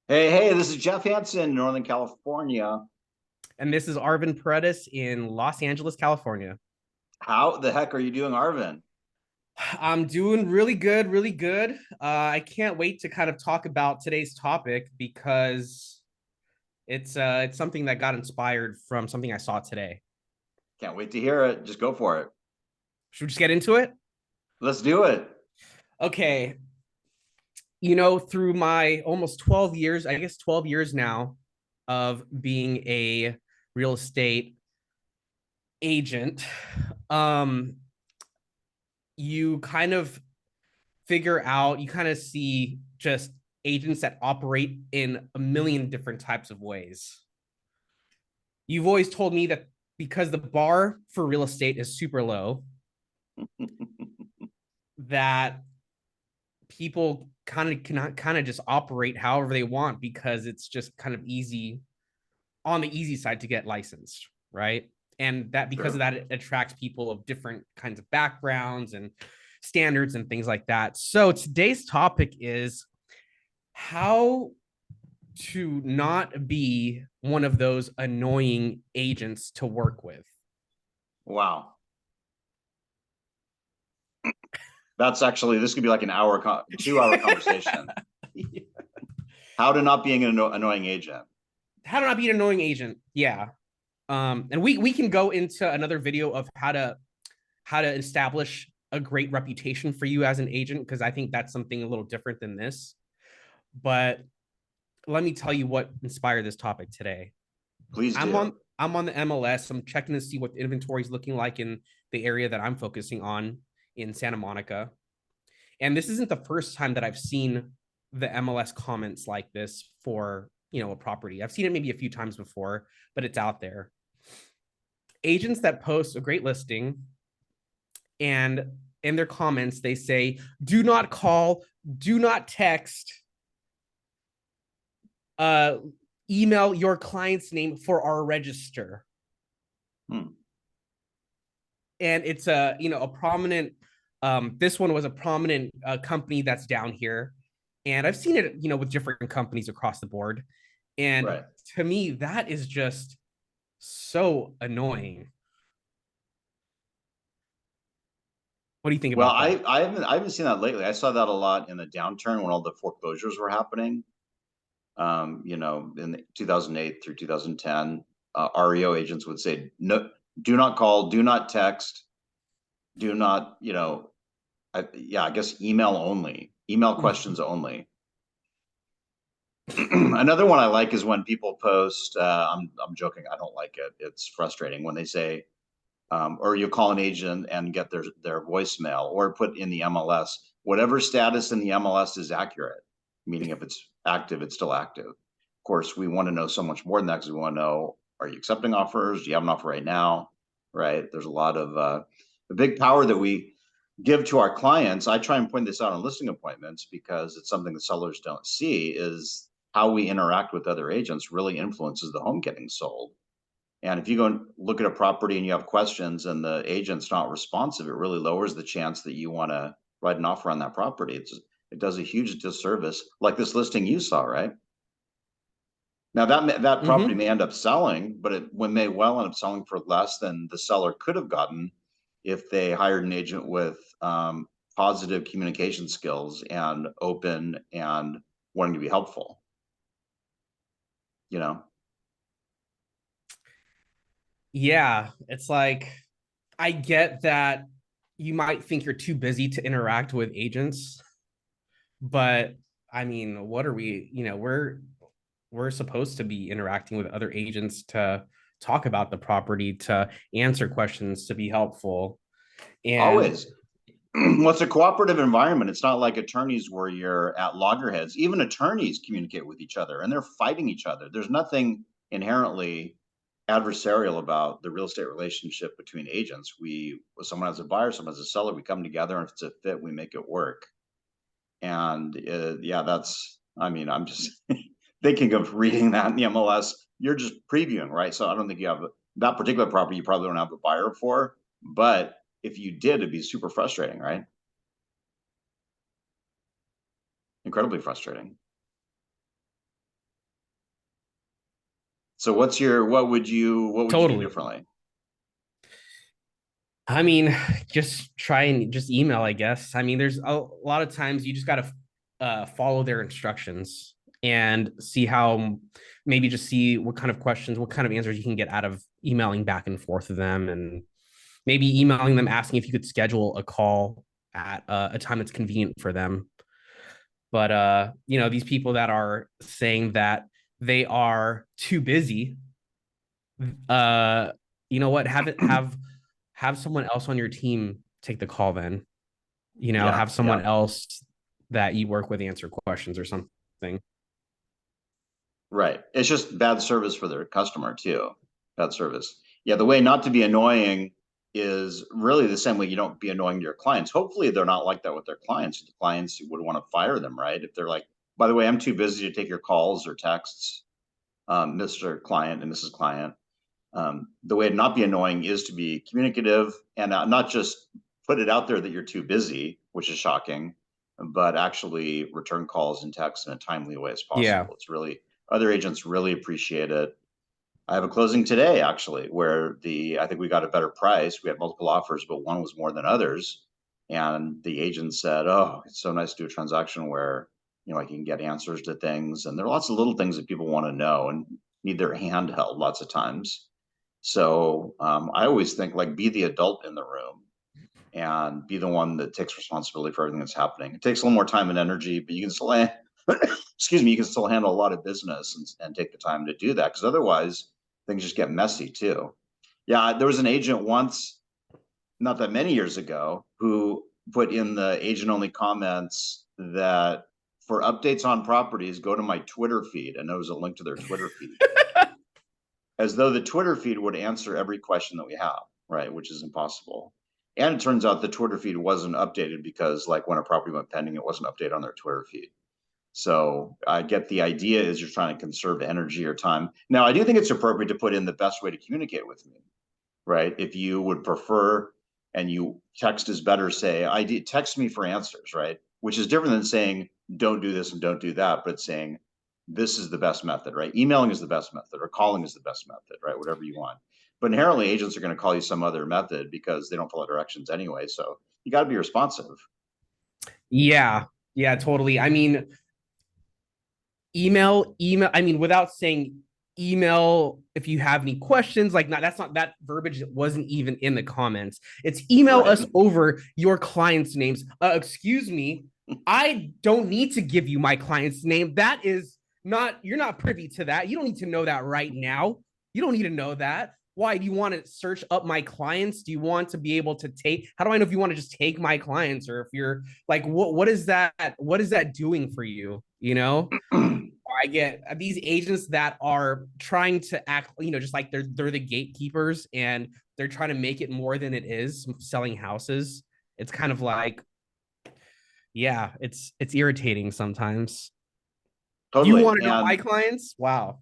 Hey, this is Jeff Hansen, Northern California. And this is Arvin Paredes in Los Angeles, California. How the heck are you doing, Arvin? I'm doing really good, really good. I can't wait to kind of talk about today's topic because it's something that got inspired from something I saw today. Can't wait to hear it. Just go for it. Should we just get into it? Let's do it. Okay. Through my almost 12 years, I guess 12 years now of being a real estate agent, um, you kind of you kind of see just agents that operate in a million different types of ways. You've always told me that because the bar for real estate is super low, that people kind of just operate however they want because it's just kind of easy on the easy side to get licensed, right? And that because of True. that, it attracts people of different kinds of backgrounds and standards and things like that. So today's topic is how to not be one of those annoying agents to work with. Wow. That's actually, this could be like an hour, 2 hour conversation. How to not being an annoying agent. How to not be an annoying agent. Yeah. And we can go into another video of how to establish a great reputation for you as an agent because I think that's something a little different than this. But let me tell you what inspired this topic today. Please I'm do. on I'm on the MLS. I'm checking to see what the inventory is looking like in the area that I'm focusing on in Santa Monica. And this isn't the first time that I've seen the MLS comments like this for, a property. I've seen it maybe a few times before, but it's out there. Agents that post a great listing and in their comments they say, "Do not call, do not text, uh email your client's name for our register." Hmm. And it's a prominent this one was a prominent company that's down here, and I've seen it with different companies across the board, and Right. to me that is just so annoying. What do you think Well, about I, that? I haven't seen that lately. I saw that a lot in the downturn when all the foreclosures were happening. In 2008 through 2010, REO agents would say, no, do not call, do not text, do not, I guess email only, email questions only. Another one I like is when people post, I'm joking, I don't like it. It's frustrating when they say, or you call an agent and get their voicemail or put in the MLS, whatever status in the MLS is accurate, meaning if it's active, it's still active. Of course, we want to know so much more than that because we want to know, are you accepting offers? Do you have an offer right now? Right? There's a lot of the big power that we give to our clients. I try and point this out on listing appointments because it's something the sellers don't see is how we interact with other agents really influences the home getting sold. And if you go and look at a property and you have questions and the agent's not responsive, it really lowers the chance that you want to write an offer on that property. It does a huge disservice, like this listing you saw, right? Now that property Mm-hmm. may end up selling, but it may well end up selling for less than the seller could have gotten if they hired an agent with positive communication skills and open and wanting to be helpful. You know, Yeah, it's like I get that you might think you're too busy to interact with agents, but I mean, what are we, we're supposed to be interacting with other agents to talk about the property, to answer questions, to be helpful. And always. Well, it's a cooperative environment. It's not like attorneys where you're at loggerheads. Even attorneys communicate with each other and they're fighting each other. There's nothing inherently adversarial about the real estate relationship between agents. Someone has a buyer, someone has a seller, we come together, and if it's a fit, we make it work. And yeah, I mean, I'm just thinking of reading that in the MLS. You're just previewing, right? So I don't think you have that particular property, you probably don't have a buyer for, but if you did, it'd be super frustrating, right? Incredibly frustrating. So what would you do Totally. differently? I mean, just try and just email, I guess. I mean, there's a lot of times you just got to follow their instructions and see how, maybe just see what kind of questions, what kind of answers you can get out of emailing back and forth with them, and maybe emailing them asking if you could schedule a call at a time that's convenient for them. But these people that are saying that they are too busy, uh, you know what? Have someone else on your team take the call then. Yeah, Have yeah. someone else that you work with answer questions or something. Right. It's just bad service for their customer too. Bad service. Yeah, the way not to be annoying is really the same way you don't be annoying to your clients. Hopefully they're not like that with their clients. The clients would want to fire them, right? If they're like, by the way, I'm too busy to take your calls or texts, Mr. Client and Mrs. Client. The way to not be annoying is to be communicative and not just put it out there that you're too busy, which is shocking, but actually return calls and texts in a timely way as Yeah. possible. It's really, other agents really appreciate it. I have a closing today actually where I think we got a better price. We had multiple offers, but one was more than others. And the agent said, "Oh, it's so nice to do a transaction where, I can get answers to things." And there are lots of little things that people want to know and need their hand held lots of times. So I always think like be the adult in the room and be the one that takes responsibility for everything that's happening. It takes a little more time and energy, but you can still, excuse me, you can still handle a lot of business and take the time to do that because otherwise things just get messy too. Yeah, there was an agent once, not that many years ago, who put in the agent only comments that for updates on properties, go to my Twitter feed. And there was a link to their Twitter feed as though the Twitter feed would answer every question that we have, right? Which is impossible. And it turns out the Twitter feed wasn't updated because, like, when a property went pending, it wasn't updated on their Twitter feed. So I get the idea is you're trying to conserve energy or time. Now, I do think it's appropriate to put in the best way to communicate with me, right? If you would prefer and you text is better, say, text me for answers, right? Which is different than saying, don't do this and don't do that, but saying, this is the best method, right? Emailing is the best method or calling is the best method, right? Whatever you want. But inherently, agents are going to call you some other method because they don't follow directions anyway. So you got to be responsive. Yeah. Yeah, totally. I mean, email, I mean, without saying email if you have any questions, like, not, that's not, that verbiage that wasn't even in the comments. It's email Right. us over your clients' names. Excuse me, I don't need to give you my client's name. That is not, you're not privy to that. You don't need to know that right now. You don't need to know that. Why do you want to search up my clients? Do you want to be able to take, how do I know if you want to just take my clients, or if you're like, what is that doing for you, I get these agents that are trying to act, just like they're the gatekeepers, and they're trying to make it more than it is, selling houses. It's kind of like, yeah, it's irritating sometimes. You Totally. want to know my clients? Wow.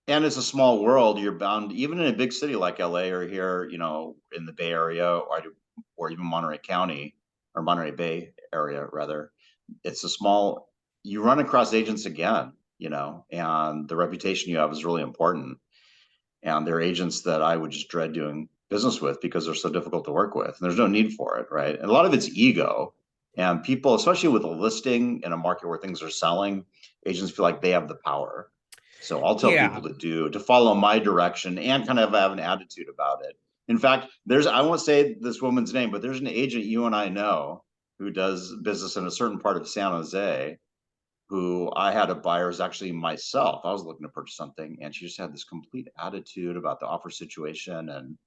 And it's a small world. You're bound, even in a big city like LA or here, in the Bay Area or even Monterey County or Monterey Bay area, rather. It's a small, you run across agents again, and the reputation you have is really important. And they're agents that I would just dread doing business with because they're so difficult to work with. And there's no need for it, right? And a lot of it's ego. And people, especially with a listing in a market where things are selling, agents feel like they have the power. So I'll tell people Yeah. to follow my direction and kind of have an attitude about it. In fact, I won't say this woman's name, but there's an agent you and I know who does business in a certain part of San Jose who I had a buyer is actually myself. I was looking to purchase something, and she just had this complete attitude about the offer situation,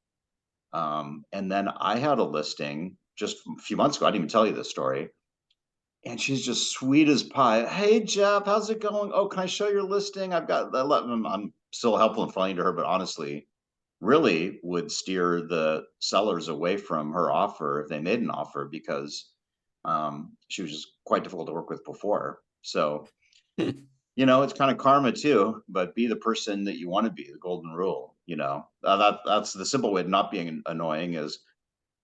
and then I had a listing just a few months ago. I didn't even tell you this story, and she's just sweet as pie. Hey Jeff, how's it going? Oh, can I show your listing? I'm still helpful and friendly to her, but honestly, really would steer the sellers away from her offer if they made an offer because she was just quite difficult to work with before. So it's kind of karma too, but be the person that you want to be, the golden rule, that's the simple way of not being annoying is,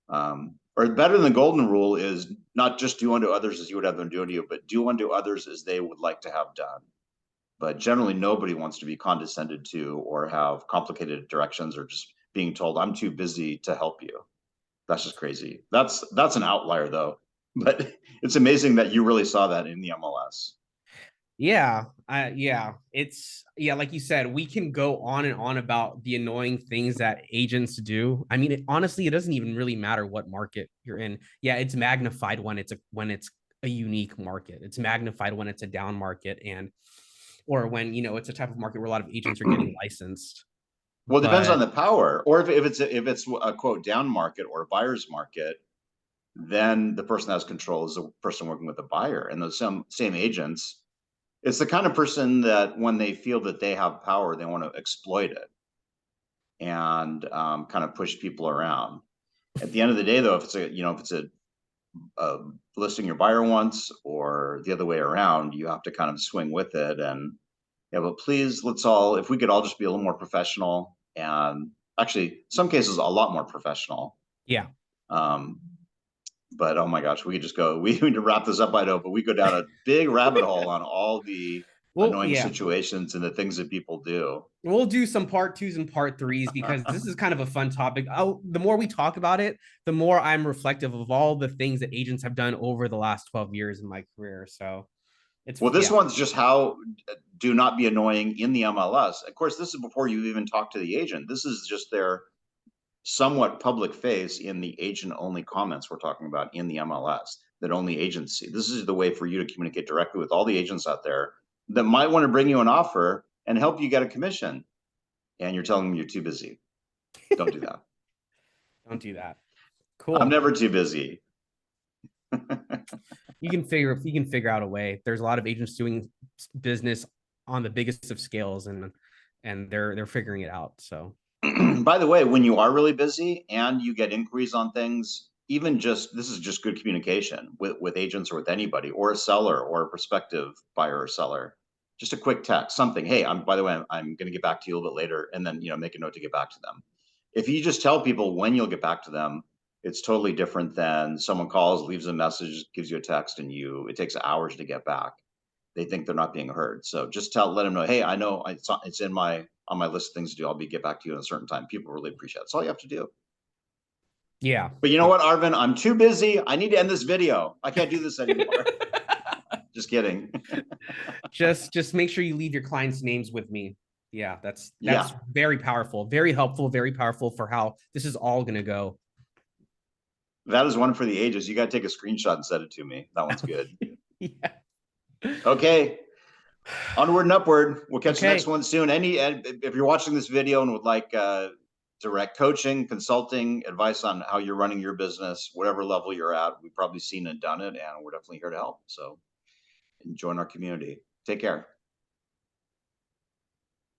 or better than the golden rule is not just do unto others as you would have them do unto you, but do unto others as they would like to have done. but generally nobody wants to be condescended to or have complicated directions or just being told I'm too busy to help you. That's just crazy. That's an outlier though, but it's amazing that you really saw that in the MLS. Yeah, yeah, like you said, we can go on and on about the annoying things that agents do. I mean, honestly, it doesn't even really matter what market you're in. Yeah, it's magnified when it's a unique market. It's magnified when it's a down market, and or when it's a type of market where a lot of agents are getting licensed. Well, it depends on But the power, or if it's a quote down market or a buyer's market, then the person that has control is the person working with the buyer, and those same agents. It's the kind of person that when they feel that they have power, they want to exploit it and kind of push people around. At the end of the day, though, if it's a listing your buyer wants or the other way around, you have to kind of swing with it. And yeah, but please, if we could all just be a little more professional, and actually, some cases, a lot more professional. yeah, Um, but oh my gosh, we could just go. We need to wrap this up, I know, but we go down a big rabbit hole on all the well, annoying yeah, situations and the things that people do. we'll do some part twos and part threes because this is kind of a fun topic. The more we talk about it, the more I'm reflective of all the things that agents have done over the last 12 years in my career. So it's, Well, this yeah, one's just how do not be annoying in the MLS. Of course, this is before you even talk to the agent. This is just their somewhat public face in the agent only comments we're talking about in the MLS that only agents see. This is the way for you to communicate directly with all the agents out there that might want to bring you an offer and help you get a commission. And you're telling them you're too busy. Don't do that. don't do that. I'm Cool. never too busy. You can figure out a way. There's a lot of agents doing business on the biggest of scales, and they're figuring it out. So By the way, when you are really busy and you get inquiries on things, even just this is just good communication with agents or with anybody or a seller or a prospective buyer or seller. Just a quick text, something. Hey, by the way, I'm going to get back to you a little bit later, and then make a note to get back to them. If you just tell people when you'll get back to them, it's totally different than someone calls, leaves a message, gives you a text, and it takes hours to get back. They think they're not being heard. So just let them know, hey, I know it's in on my list of things to do. I'll get back to you at a certain time. People really appreciate it. That's all you have to do. yeah. But you know what, Arvin? I'm too busy. I need to end this video. I can't do this anymore. Just kidding. just make sure you leave your clients' names with me. Yeah, that's Yeah, very powerful, very helpful, very powerful for how this is all gonna go. that is one for the ages. You got to take a screenshot and send it to me. That one's good. Yeah. Okay. Onward and upward. We'll catch the Okay. next one soon. If you're watching this video and would like direct coaching, consulting, advice on how you're running your business, whatever level you're at, we've probably seen and done it, and we're definitely here to help. So join our community. Take care.